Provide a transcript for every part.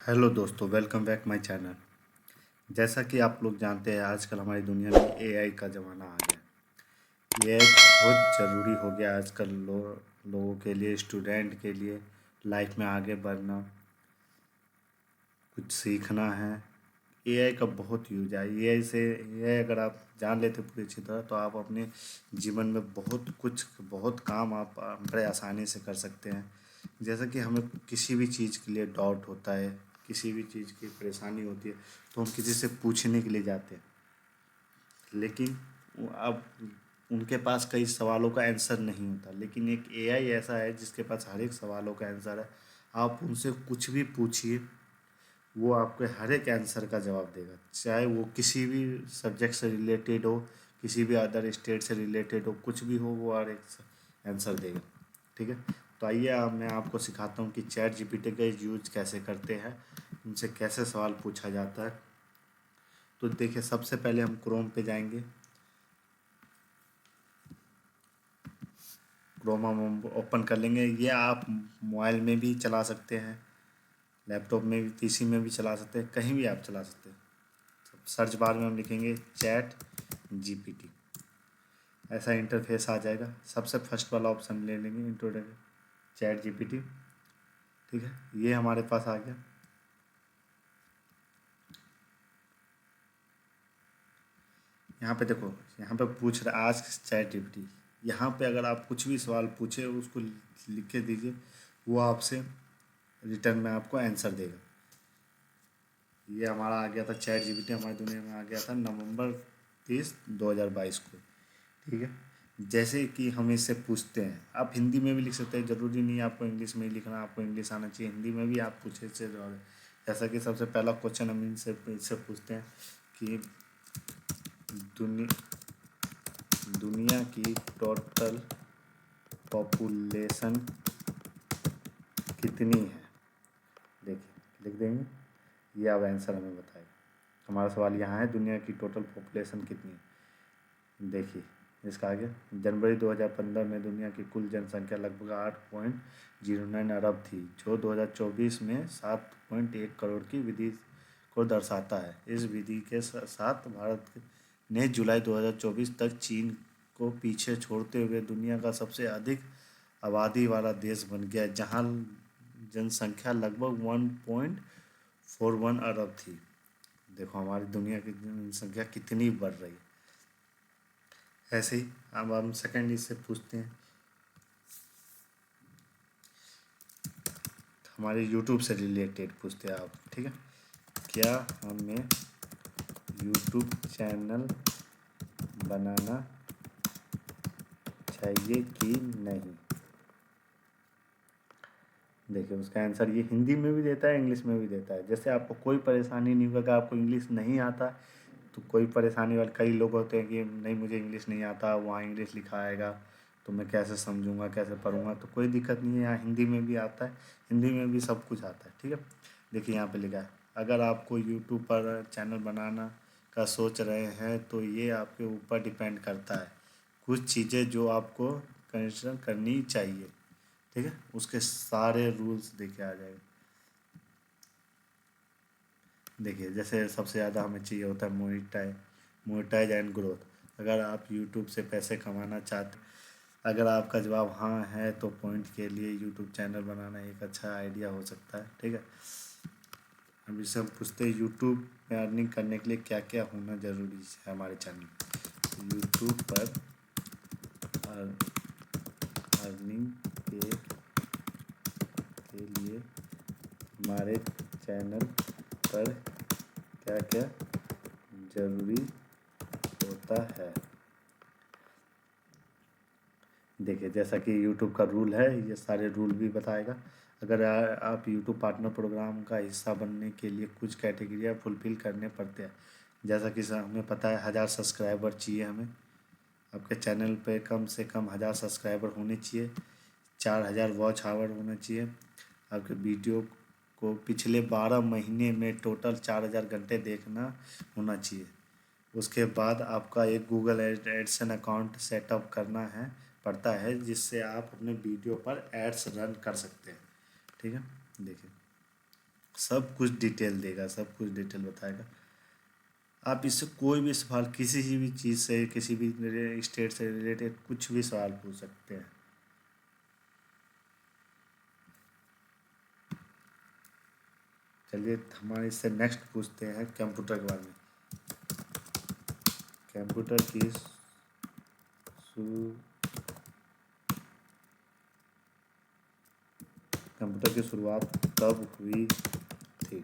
Hello दोस्तों, welcome back my channel. जैसा कि आप लोग जानते हैं, आजकल हमारी दुनिया में एआई का ज़माना आ गया। एआई बहुत ज़रूरी हो गया आजकल लोगों के लिए, स्टूडेंट के लिए, लाइफ में आगे बढ़ना, कुछ सीखना है। एआई का बहुत यूज है। एआई अगर आप जान लेते पूरी अच्छी तरह, तो आप अपने जीवन में बहुत काम आप बड़े आसानी से कर सकते हैं। जैसा कि हमें किसी भी चीज़ के लिए डाउट होता है, किसी भी चीज़ की परेशानी होती है, तो हम किसी से पूछने के लिए जाते हैं, लेकिन अब उनके पास कई सवालों का आंसर नहीं होता। लेकिन एक एआई ऐसा है जिसके पास हर एक सवालों का आंसर है। आप उनसे कुछ भी पूछिए, वो आपके हर एक आंसर का जवाब देगा, चाहे वो किसी भी सब्जेक्ट से रिलेटेड हो, किसी भी अदर स्टेट से रिलेटेड हो, कुछ भी हो, वो हर एक आंसर देगा। ठीक है, तो आइए मैं आपको सिखाता हूँ कि चैट जीपीटी का यूज कैसे करते हैं, उनसे कैसे सवाल पूछा जाता है। तो देखिए, सबसे पहले हम क्रोम पे जाएंगे। क्रोम हम ओपन कर लेंगे। ये आप मोबाइल में भी चला सकते हैं, लैपटॉप में भी, पीसी में भी चला सकते हैं, कहीं भी आप चला सकते हैं। सर्च बार में हम लिखेंगे चैट जीपीटी, ऐसा इंटरफेस आ जाएगा। सबसे फर्स्ट वाला ऑप्शन ले लेंगे, इंट्रोडक्शन चैट जीपीटी। ठीक है, ये हमारे पास आ गया। यहाँ पे देखो, यहाँ पे पूछ रहा आज चैट जीपीटी। यहाँ पे अगर आप कुछ भी सवाल पूछे, उसको लिख के दीजिए, वो आपसे रिटर्न में आपको आंसर देगा। ये हमारा आ गया था, चैट जीपीटी हमारी दुनिया में आ गया था नवंबर 30, 2022 को। ठीक है, जैसे कि हम इससे पूछते हैं, आप हिंदी में भी लिख सकते हैं, ज़रूरी नहीं है आपको इंग्लिश में ही लिखना, आपको इंग्लिश आना चाहिए। हिंदी में भी आप पूछे से जैसा कि सबसे पहला क्वेश्चन हम इनसे पूछते हैं कि दुनि, दुनिया की टोटल पॉपुलेशन कितनी है। देखिए, लिख देंगे, ये अब आंसर हमें बताएगा। हमारा सवाल यहाँ है, दुनिया की टोटल पॉपुलेशन कितनी है। देखिए, इसका आगे, जनवरी 2015 में दुनिया की कुल जनसंख्या लगभग 8.09 अरब थी, जो 2024 में 7.1 करोड़ की विधि को दर्शाता है। इस विधि के साथ भारत ने जुलाई 2024 तक चीन को पीछे छोड़ते हुए दुनिया का सबसे अधिक आबादी वाला देश बन गया, जहां जनसंख्या लगभग 1.41 अरब थी। देखो, हमारी दुनिया की जनसंख्या कितनी बढ़ रही है। ऐसे ही अब हम सेकेंड इससे पूछते हैं, हमारे यूट्यूब से रिलेटेड पूछते हैं आप। ठीक है, क्या हमें यूट्यूब चैनल बनाना चाहिए कि नहीं। देखिए, उसका आंसर ये हिंदी में भी देता है, इंग्लिश में भी देता है। जैसे आपको कोई परेशानी नहीं होगा, आपको इंग्लिश नहीं आता तो कोई परेशानी वाले कई लोग होते हैं कि नहीं मुझे इंग्लिश नहीं आता, वहाँ इंग्लिश लिखा आएगा तो मैं कैसे समझूंगा, कैसे पढ़ूंगा। तो कोई दिक्कत नहीं है, यहाँ हिंदी में भी आता है, हिंदी में भी सब कुछ आता है। ठीक है, देखिए यहाँ पे लिखा है, अगर आपको यूट्यूब पर चैनल बनाना का सोच रहे हैं तो ये आपके ऊपर डिपेंड करता है। कुछ चीज़ें जो आपको कंसिडर करनी चाहिए। ठीक है, उसके सारे रूल्स देखे आ जाएगा। देखिए, जैसे सबसे ज़्यादा हमें चाहिए होता है मोनेटाइज एंड ग्रोथ। अगर आप यूट्यूब से पैसे कमाना चाहते, अगर आपका जवाब हाँ है, तो पॉइंट के लिए यूट्यूब चैनल बनाना एक अच्छा आइडिया हो सकता है। ठीक है, अब इससे हम पूछते हैं, यूट्यूब में अर्निंग करने के लिए क्या क्या होना ज़रूरी है हमारे चैनल। यूट्यूब पर अर्निंग के लिए हमारे चैनल पर क्या क्या ज़रूरी होता है। देखिए, जैसा कि यूट्यूब का रूल है, ये सारे रूल भी बताएगा। अगर आप यूट्यूब पार्टनर प्रोग्राम का हिस्सा बनने के लिए कुछ कैटेगरिया फुलफ़िल करने पड़ते हैं। जैसा कि हमें पता है, 1000 सब्सक्राइबर चाहिए हमें। आपके चैनल पे कम से कम 1000 सब्सक्राइबर होने चाहिए, 4000 वॉच आवर होना चाहिए। आपके वीडियो को पिछले 12 महीने में टोटल 4000 घंटे देखना होना चाहिए। उसके बाद आपका एक गूगल एडसेंस अकाउंट सेटअप करना है पड़ता है, जिससे आप अपने वीडियो पर एड्स रन कर सकते हैं। ठीक है, देखिए, सब कुछ डिटेल देगा, सब कुछ डिटेल बताएगा। आप इससे कोई भी सवाल किसी भी चीज़ से, किसी भी स्टेट से रिलेटेड कुछ भी सवाल पूछ सकते हैं। चलिए हमारे इससे नेक्स्ट पूछते हैं कंप्यूटर के बारे में। कंप्यूटर की कंप्यूटर की शुरुआत कब हुई थी?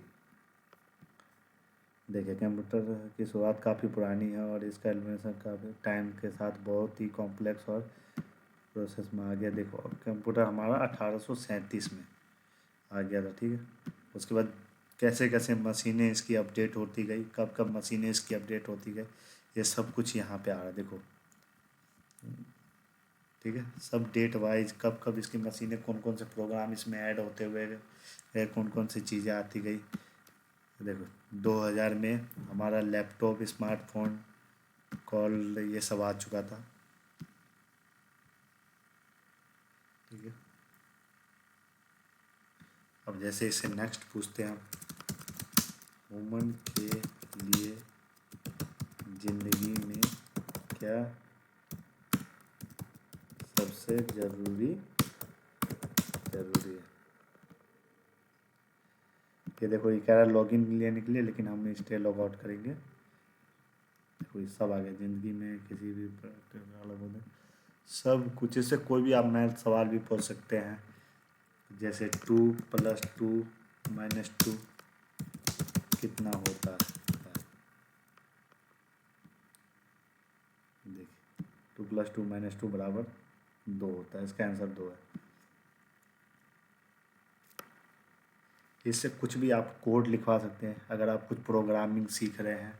देखिए, कंप्यूटर की शुरुआत काफ़ी पुरानी है और इसका इन्वेंशन काफ़ी टाइम के साथ बहुत ही कॉम्प्लेक्स और प्रोसेस में आ गया। देखो, कंप्यूटर हमारा 1837 में आ गया था, ठीक है। उसके बाद कैसे कैसे मशीनें इसकी अपडेट होती गई, कब कब मशीनें इसकी अपडेट होती गई, ये सब कुछ यहाँ पे आ रहा है, देखो, ठीक है। सब डेट वाइज कब कब इसकी मशीनें, कौन कौन से प्रोग्राम इसमें ऐड होते हुए गए, कौन कौन सी चीज़ें आती गई। देखो, 2000 में हमारा लैपटॉप, स्मार्टफोन, कॉल, ये सब आ चुका था, ठीक है। अब जैसे इससे नेक्स्ट पूछते हैं, वुमन के लिए ज़िंदगी में क्या सबसे ज़रूरी है? ये देखो, ये कह रहा है लॉगिन लेने के लिए, लेकिन हम इससे लॉग आउट करेंगे। देखो, ये सब आ गया। ज़िंदगी में किसी भी अलग होते सब कुछ, इससे कोई भी आप मैथ सवाल भी पूछ सकते हैं, जैसे 2 + 2 - 2 कितना होता है। देखिए, 2 + 2 - 2 बराबर 2 होता है, इसका आंसर 2 है। इससे कुछ भी आप कोड लिखवा सकते हैं। अगर आप कुछ प्रोग्रामिंग सीख रहे हैं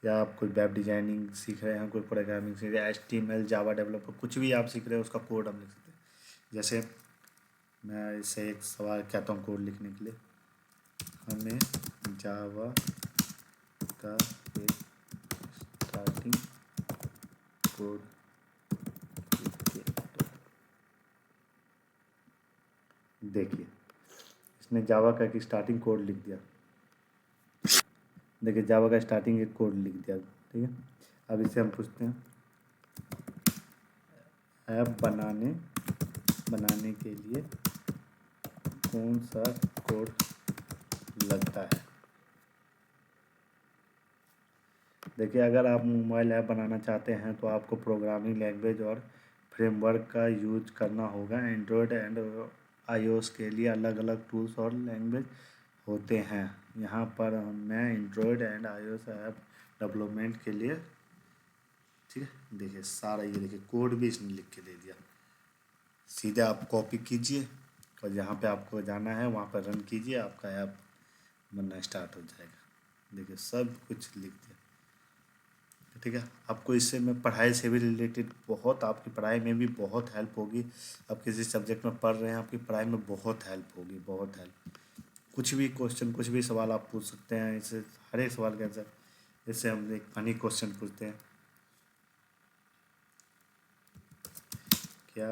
या आप कोई वेब डिजाइनिंग सीख रहे हैं, कोई प्रोग्रामिंग सीख रहे हैं, HTML, जावा डेवलपर, कुछ भी आप सीख रहे हैं, उसका कोड हम लिख सकते हैं। जैसे मैं इससे एक सवाल कहता हूँ कोड लिखने के लिए, हमें जावा का एक स्टार्टिंग कोड देखिए, इसने जावा का एक स्टार्टिंग कोड लिख दिया। देखिए, जावा का स्टार्टिंग एक कोड लिख दिया, ठीक है। अब इससे हम पूछते हैं, ऐप बनाने के लिए कौन सा कोड लगता है? देखिए, अगर आप मोबाइल ऐप बनाना चाहते हैं तो आपको प्रोग्रामिंग लैंग्वेज और फ्रेमवर्क का यूज करना होगा। एंड्रॉयड एंड iOS के लिए अलग अलग टूल्स और लैंग्वेज होते हैं। यहाँ पर मैं Android and iOS app development के लिए, ठीक है। देखिए, सारा ये देखिए कोड भी इसने लिख के दे दिया। सीधे आप कॉपी कीजिए और जहाँ पे आपको जाना है वहाँ पर रन कीजिए, आपका ऐप बनना स्टार्ट हो जाएगा। देखिए, सब कुछ लिख दिया, ठीक है। आपको इससे में पढ़ाई से भी रिलेटेड बहुत, आपकी पढ़ाई में भी बहुत हेल्प होगी। आप किसी सब्जेक्ट में पढ़ रहे हैं, आपकी पढ़ाई में बहुत हेल्प होगी, बहुत हेल्प। कुछ भी क्वेश्चन, कुछ भी सवाल आप पूछ सकते हैं इससे, हर एक सवाल का आंसर। इससे हम एक फनी क्वेश्चन पूछते हैं, क्या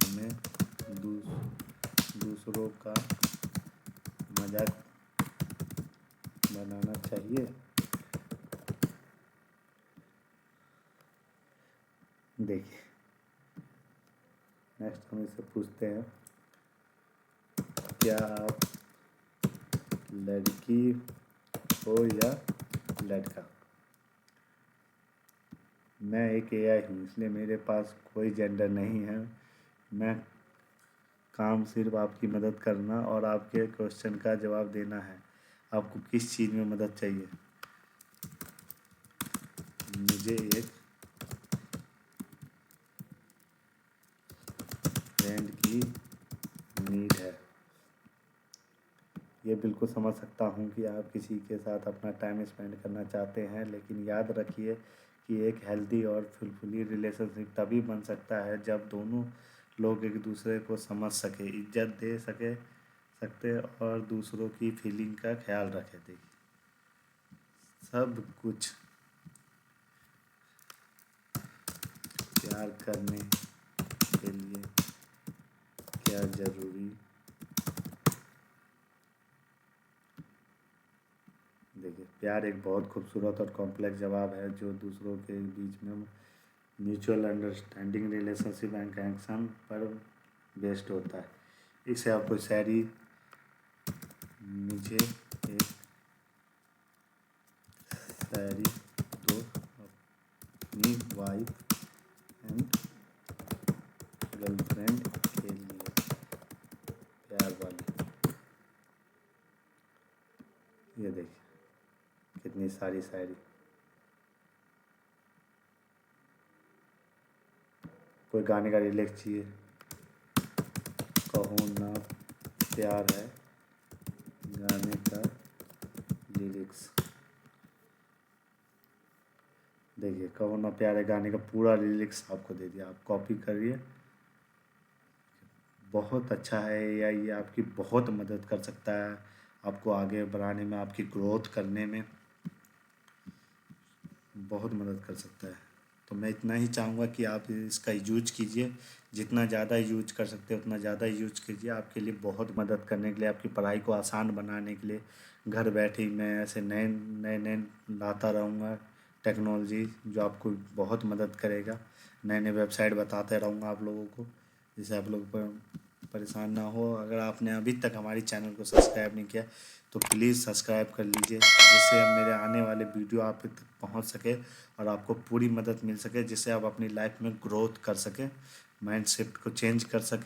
हमें दूसरों का मजाक बनाना चाहिए? देखिए, नेक्स्ट हम इससे पूछते हैं, क्या आप लड़की हो या लड़का? मैं एक AI हूँ, इसलिए मेरे पास कोई जेंडर नहीं है। मैं काम सिर्फ आपकी मदद करना और आपके क्वेश्चन का जवाब देना है। आपको किस चीज़ में मदद चाहिए? मुझे एक फ्रेंड की नीड है। ये बिल्कुल समझ सकता हूँ कि आप किसी के साथ अपना टाइम स्पेंड करना चाहते हैं, लेकिन याद रखिए कि एक हेल्दी और फुलफिलिंग रिलेशनशिप तभी बन सकता है जब दोनों लोग एक दूसरे को समझ सके, इज्जत दे सकते और दूसरों की फीलिंग का ख्याल रखे। देखिए, सब कुछ प्यार करने के लिए क्या ज़रूरी देखिए, प्यार एक बहुत खूबसूरत और कॉम्प्लेक्स जवाब है जो दूसरों के बीच में mutual understanding, relationship and connection पर बेस्ड होता है। इसे आपको शायरी, मुझे एक शायरी दो अपनी वाइफ एंड गर्लफ्रेंड के लिए, प्यार वाली। ये देखिए कितनी सारी शायरी। कोई गाने का रिलेक्स चाहिए, कहो ना प्यार है गाने का लिरिक्स। देखिए, कहो ना प्यार है गाने का पूरा लिरिक्स आपको दे दिया, आप कॉपी करिए। बहुत अच्छा है ये आपकी बहुत मदद कर सकता है, आपको आगे बढ़ाने में, आपकी ग्रोथ करने में बहुत मदद कर सकता है। तो मैं इतना ही चाहूँगा कि आप इसका यूज कीजिए, जितना ज़्यादा यूज कर सकते हैं उतना ज़्यादा यूज कीजिए। आपके लिए बहुत मदद करने के लिए, आपकी पढ़ाई को आसान बनाने के लिए घर बैठे ही मैं ऐसे नए नए नए लाता रहूँगा टेक्नोलॉजी, जो आपको बहुत मदद करेगा। नए नए वेबसाइट बताते रहूँगा आप लोगों को, जिससे आप लोग परेशान ना हो। अगर आपने अभी तक हमारी चैनल को सब्सक्राइब नहीं किया तो प्लीज़ सब्सक्राइब कर लीजिए, जिससे मेरे आने वाले वीडियो आप तक पहुंच सके और आपको पूरी मदद मिल सके, जिससे आप अपनी लाइफ में ग्रोथ कर सकें, माइंड शिफ्ट को चेंज कर सकें।